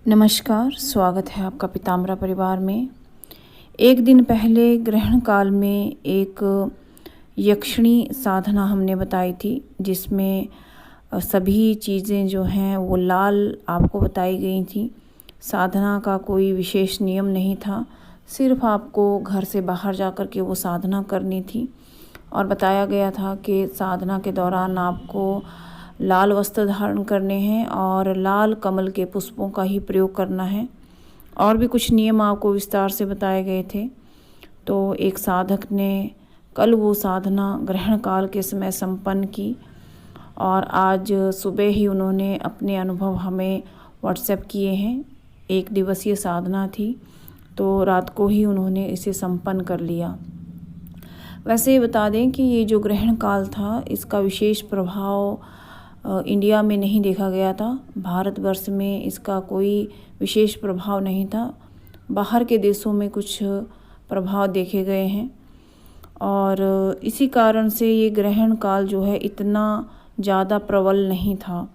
नमस्कार, स्वागत है आपका पीताम्बरा परिवार में। एक दिन पहले ग्रहण काल में एक यक्षिणी साधना हमने बताई थी, जिसमें सभी चीज़ें जो हैं वो लाल आपको बताई गई थी। साधना का कोई विशेष नियम नहीं था, सिर्फ आपको घर से बाहर जा कर के वो साधना करनी थी। और बताया गया था कि साधना के दौरान आपको लाल वस्त्र धारण करने हैं और लाल कमल के पुष्पों का ही प्रयोग करना है। और भी कुछ नियम आपको विस्तार से बताए गए थे। तो एक साधक ने कल वो साधना ग्रहण काल के समय संपन्न की और आज सुबह ही उन्होंने अपने अनुभव हमें व्हाट्सएप किए हैं। एक दिवसीय साधना थी, तो रात को ही उन्होंने इसे संपन्न कर लिया। वैसे बता दें कि ये जो ग्रहण काल था, इसका विशेष प्रभाव इंडिया में नहीं देखा गया था। भारतवर्ष में इसका कोई विशेष प्रभाव नहीं था। बाहर के देशों में कुछ प्रभाव देखे गए हैं और इसी कारण से ये ग्रहण काल जो है इतना ज़्यादा प्रबल नहीं था।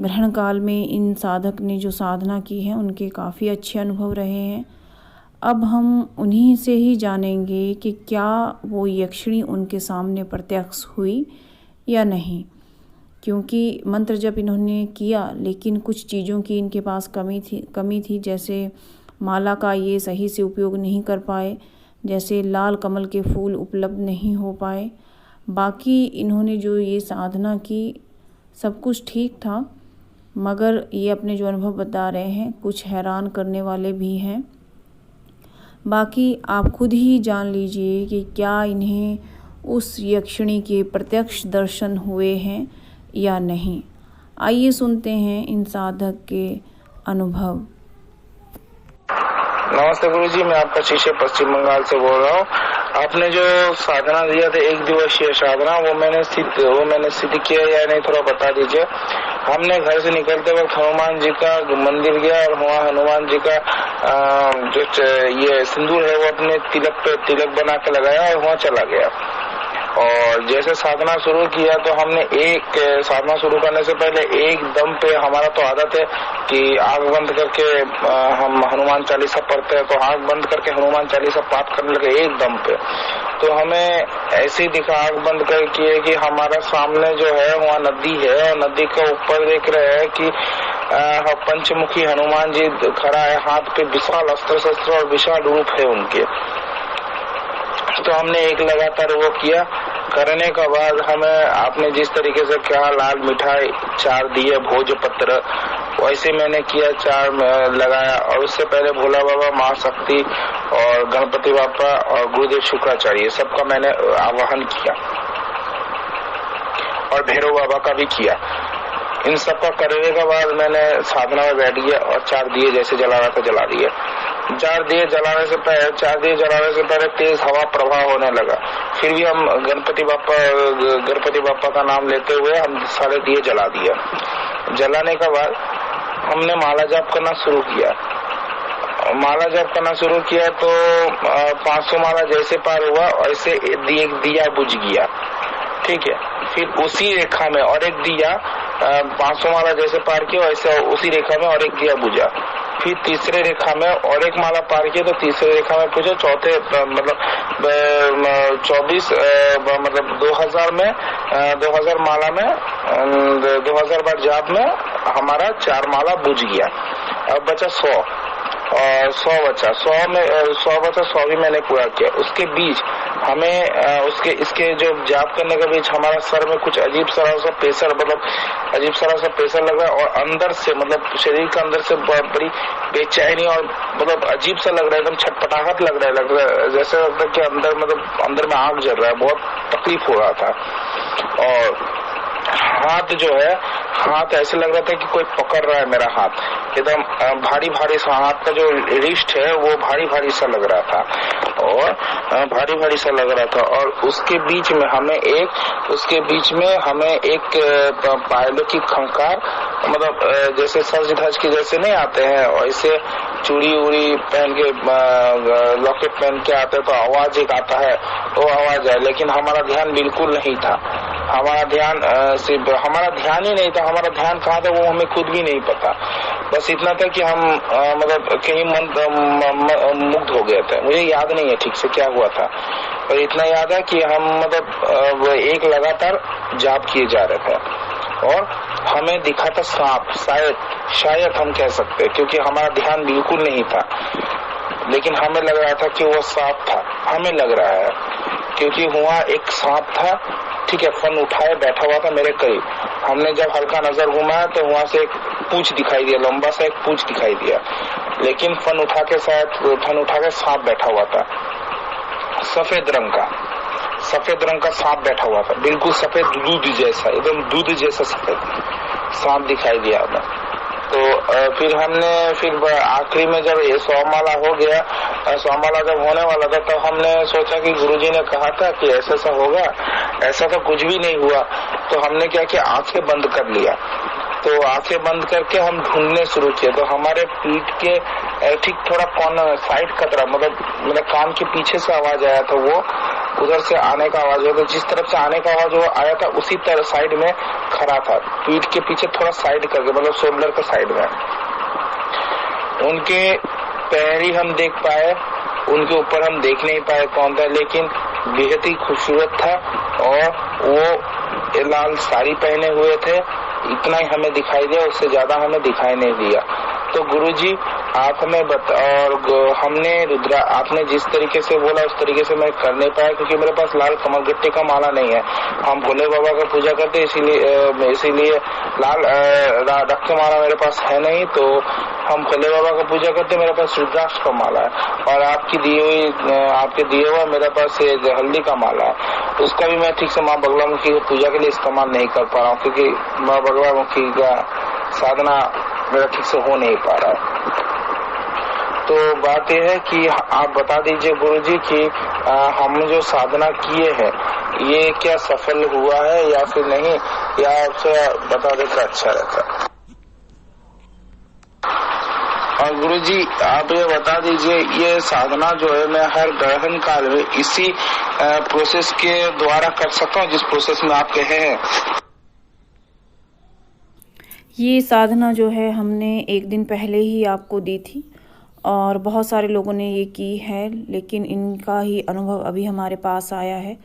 ग्रहण काल में इन साधक ने जो साधना की है उनके काफ़ी अच्छे अनुभव रहे हैं। अब हम उन्हीं से ही जानेंगे कि क्या वो यक्षिणी उनके सामने प्रत्यक्ष हुई या नहीं, क्योंकि मंत्र जप इन्होंने किया लेकिन कुछ चीज़ों की इनके पास कमी थी। जैसे माला का ये सही से उपयोग नहीं कर पाए, जैसे लाल कमल के फूल उपलब्ध नहीं हो पाए। बाकी इन्होंने जो ये साधना की सब कुछ ठीक था, मगर ये अपने जो अनुभव बता रहे हैं कुछ हैरान करने वाले भी हैं। बाकी आप खुद ही जान लीजिए कि क्या इन्हें उस यक्षिणी के प्रत्यक्ष दर्शन हुए हैं या नहीं। आइए सुनते हैं इन साधक के अनुभव। नमस्ते गुरुजी, मैं आपका शिष्य पश्चिम बंगाल से बोल रहा हूँ। आपने जो साधना दिया था, एक दिवसीय साधना, वो मैंने सिद्ध किया या नहीं, थोड़ा बता दीजिए। हमने घर से निकलते वक्त हनुमान जी का मंदिर गया और वहाँ हनुमान जी का जो ये सिंदूर है वो अपने तिलक पे तिलक बना के लगाया और वहाँ चला गया। और जैसे साधना शुरू किया तो हमने साधना शुरू करने से पहले एकदम पे, हमारा तो आदत है कि आंख बंद करके हम हनुमान चालीसा पढ़ते हैं, तो आंख बंद करके हनुमान चालीसा पाठ करने लगे एकदम पे। तो हमें ऐसे ही दिखा आंख बंद करके कि हमारा सामने जो है वहाँ नदी है और नदी के ऊपर देख रहे हैं कि पंचमुखी हनुमान जी खड़ा है, हाथ पे विशाल अस्त्र शस्त्र और विशाल रूप है उनके। तो हमने एक लगातार वो किया। करने के बाद हमें आपने जिस तरीके से कहा लाल मिठाई 4 दिए भोजपत्र, वैसे मैंने किया, 4 लगाया। और उससे पहले भोला बाबा, माँ शक्ति और गणपति बापा और गुरुदेव शुक्राचार्य सबका मैंने आवाहन किया और भैरव बाबा का भी किया। इन सबका करने के बाद मैंने साधना में बैठ गया और 4 दिए जैसे जला रहा था जला दिए। 4 दिए जलाने से पहले तेज हवा प्रवाह होने लगा। फिर भी हम गणपति बापा का नाम लेते हुए हम सारे दिए जला दिया। जलाने के बाद हमने माला जाप करना शुरू किया। माला जाप करना शुरू किया तो 500 माला जैसे पार हुआ वैसे एक दिया बुझ गया। ठीक है, फिर उसी रेखा में और एक दिया 500 माला जैसे पार किया वैसे उसी रेखा में और एक दिया बुझा। फिर तीसरे रेखा में और एक माला पार किया तो तीसरे रेखा में पूछा। चौथे मतलब 24 मतलब 2000 में 2000 माला में 2000 बार जाप में हमारा 4 माला बुझ गया। अब बचा 100 और 100 बचा। 100 भी मैंने पूरा किया। उसके बीच हमें इसके जो जाप करने के बीच हमारा सर में कुछ अजीब सा प्रेशर लग रहा है और अंदर से मतलब शरीर के अंदर से बड़ी बेचैनी और मतलब अजीब सा लग रहा है, एकदम छटपटाहट लग रहा है जैसे लगता है कि अंदर में आग जल रहा है। बहुत तकलीफ हो रहा था। और हाथ ऐसे लग रहा था कि कोई पकड़ रहा है मेरा हाथ, एकदम भारी सा। हाथ का जो रिस्ट है वो भारी सा लग रहा था और भारी सा लग रहा था। और उसके बीच में हमें एक पायलों की खंकार, मतलब जैसे सज धज के जैसे नहीं आते हैं वैसे चूड़ी उड़ी पहन के लॉकेट पहन के आते तो आवाज एक आता है, वो आवाज है, लेकिन हमारा ध्यान बिल्कुल नहीं था। हमारा ध्यान सिर्फ हमारा ध्यान ही नहीं था, हमारा ध्यान कहाँ था वो हमें खुद भी नहीं पता। बस इतना था कि हम मतलब कहीं मुग्ध हो गए थे। मुझे याद नहीं है ठीक से क्या हुआ था, पर इतना याद है कि हम मतलब एक लगातार जाप किए जा रहे थे और हमें दिखा था सांप, शायद हम कह सकते, क्योंकि हमारा ध्यान बिल्कुल नहीं था, लेकिन हमें लग रहा था कि वो सांप था। हमें लग रहा है क्योंकि वहाँ एक सांप था, ठीक है, फन उठाए बैठा हुआ था मेरे करीब। हमने जब हल्का नजर घुमाया तो वहाँ से एक पूंछ दिखाई दिया, लंबा सा एक पूंछ दिखाई दिया, लेकिन फन उठा के सांप बैठा हुआ था, सफेद रंग का सांप बैठा हुआ था, बिल्कुल सफेद दूध जैसा, एकदम दूध जैसा सफेद सांप दिखाई दिया हमें। तो फिर हमने आखिरी में जब ये 100 माला हो गया, 100 माला जब होने वाला था, तब हमने सोचा कि गुरुजी ने कहा था कि ऐसा होगा, ऐसा तो कुछ भी नहीं हुआ। तो हमने क्या किया, आंखें बंद कर लिया। तो आंखें बंद करके हम ढूंढने शुरू किए। तो हमारे पीठ के ठीक थोड़ा कॉर्नर साइड का तरफ, मतलब मेरे कान के पीछे से आवाज आया था, वो उधर से आने का आवाज हुआ। तो जिस तरफ से आने का आवाज वो आया था उसी तरह साइड में खड़ा था, पीठ के पीछे थोड़ा साइड करके, मतलब शोल्डर के साइड में। उनके पैर ही हम देख पाए, उनके ऊपर हम देख नहीं पाए कौन था, लेकिन बेहद ही खूबसूरत था और वो लाल साड़ी पहने हुए थे। इतना ही हमें दिखाई दिया, उससे ज्यादा हमें दिखाई नहीं दिया। तो गुरुजी आप हमें और हमने रुद्रा, आपने जिस तरीके से बोला उस तरीके से मैं कर नहीं पाया, क्योंकि मेरे पास लाल कमल गट्टे का माला नहीं है। हम भोले बाबा का पूजा करते, इसीलिए लाल रक्त माला मेरे पास है नहीं। तो हम भोले बाबा का पूजा करते, मेरे पास रुद्राक्ष का माला है, और आपके दिए हुआ मेरे पास हल्दी का माला है। उसका भी मैं ठीक से माँ बगलामुखी की पूजा के लिए इस्तेमाल नहीं कर पा रहा हूँ, क्योंकि माँ बगलामुखी का साधना मेरा ठीक से हो नहीं पा रहा है। तो बात यह है कि आप बता दीजिए गुरुजी कि हम जो साधना किए हैं ये क्या सफल हुआ है या फिर नहीं, या आपसे बता दें तो अच्छा रहता। और गुरुजी आप ये बता दीजिए, ये साधना जो है मैं हर ग्रहण काल में इसी प्रोसेस के द्वारा कर सकता हूँ जिस प्रोसेस में आप कहे हैं? ये साधना जो है हमने एक दिन पहले ही आपको दी थी और बहुत सारे लोगों ने ये की है, लेकिन इनका ही अनुभव अभी हमारे पास आया है।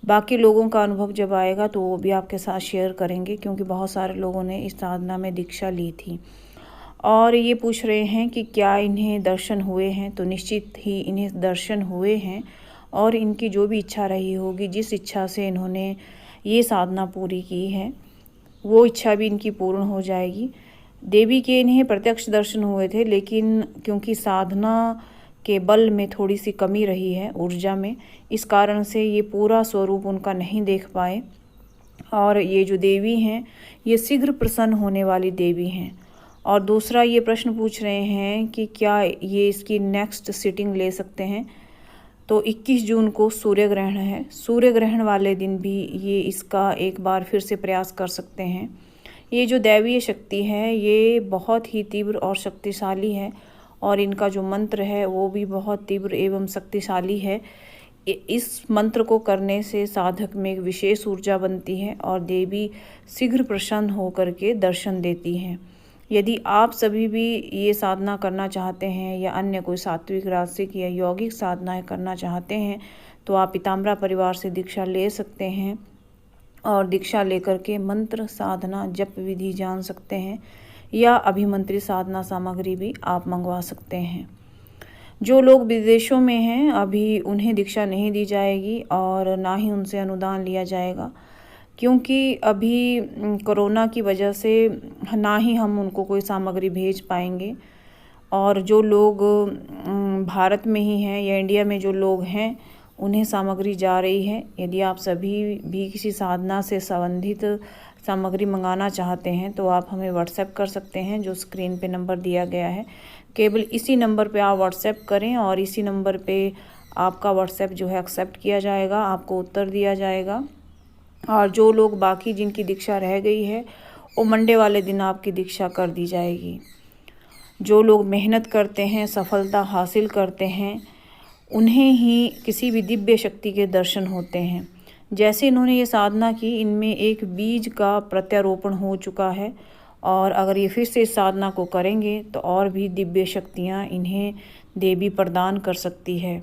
बाकी लोगों का अनुभव जब आएगा तो वो भी आपके साथ शेयर करेंगे, क्योंकि बहुत सारे लोगों ने इस साधना में दीक्षा ली थी और ये पूछ रहे हैं कि क्या इन्हें दर्शन हुए हैं। तो निश्चित ही इन्हें दर्शन हुए हैं और इनकी जो भी इच्छा रही होगी, जिस इच्छा से इन्होंने ये साधना पूरी की है, वो इच्छा भी इनकी पूर्ण हो जाएगी। देवी के इन्हें प्रत्यक्ष दर्शन हुए थे, लेकिन क्योंकि साधना के बल में थोड़ी सी कमी रही है ऊर्जा में, इस कारण से ये पूरा स्वरूप उनका नहीं देख पाए। और ये जो देवी हैं ये शीघ्र प्रसन्न होने वाली देवी हैं। और दूसरा ये प्रश्न पूछ रहे हैं कि क्या ये इसकी नेक्स्ट सिटिंग ले सकते हैं। तो 21 जून को सूर्य ग्रहण है, सूर्य ग्रहण वाले दिन भी ये इसका एक बार फिर से प्रयास कर सकते हैं। ये जो दैवीय शक्ति है ये बहुत ही तीव्र और शक्तिशाली है और इनका जो मंत्र है वो भी बहुत तीव्र एवं शक्तिशाली है। इस मंत्र को करने से साधक में एक विशेष ऊर्जा बनती है और देवी शीघ्र प्रसन्न होकर के दर्शन देती हैं। यदि आप सभी भी ये साधना करना चाहते हैं या अन्य कोई सात्विक, राजसिक या यौगिक साधनाएं करना चाहते हैं तो आप पीताम्बरा परिवार से दीक्षा ले सकते हैं और दीक्षा लेकर के मंत्र, साधना, जप विधि जान सकते हैं या अभिमंत्रित साधना सामग्री भी आप मंगवा सकते हैं। जो लोग विदेशों में हैं अभी उन्हें दीक्षा नहीं दी जाएगी और ना ही उनसे अनुदान लिया जाएगा, क्योंकि अभी कोरोना की वजह से ना ही हम उनको कोई सामग्री भेज पाएंगे। और जो लोग भारत में ही हैं या इंडिया में जो लोग हैं उन्हें सामग्री जा रही है। यदि आप सभी भी किसी साधना से संबंधित सामग्री मंगाना चाहते हैं तो आप हमें व्हाट्सएप कर सकते हैं, जो स्क्रीन पे नंबर दिया गया है। केवल इसी नंबर पे आप व्हाट्सएप करें और इसी नंबर पे आपका व्हाट्सएप जो है एक्सेप्ट किया जाएगा, आपको उत्तर दिया जाएगा। और जो लोग बाकी जिनकी दीक्षा रह गई है वो मंडे वाले दिन आपकी दीक्षा कर दी जाएगी। जो लोग मेहनत करते हैं, सफलता हासिल करते हैं, उन्हें ही किसी भी दिव्य शक्ति के दर्शन होते हैं। जैसे इन्होंने ये साधना की, इनमें एक बीज का प्रत्यारोपण हो चुका है और अगर ये फिर से इस साधना को करेंगे तो और भी दिव्य शक्तियाँ इन्हें देवी प्रदान कर सकती है।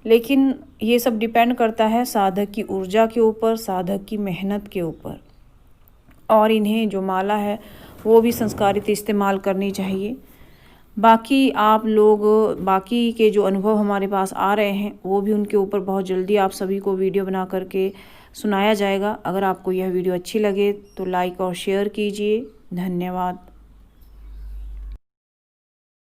लेकिन ये सब डिपेंड करता है साधक की ऊर्जा के ऊपर, साधक की मेहनत के ऊपर। और इन्हें जो माला है वो भी संस्कारित इस्तेमाल करनी चाहिए। बाकी आप लोग, बाकी के जो अनुभव हमारे पास आ रहे हैं वो भी उनके ऊपर बहुत जल्दी आप सभी को वीडियो बना करके सुनाया जाएगा। अगर आपको यह वीडियो अच्छी लगे तो लाइक और शेयर कीजिए। धन्यवाद।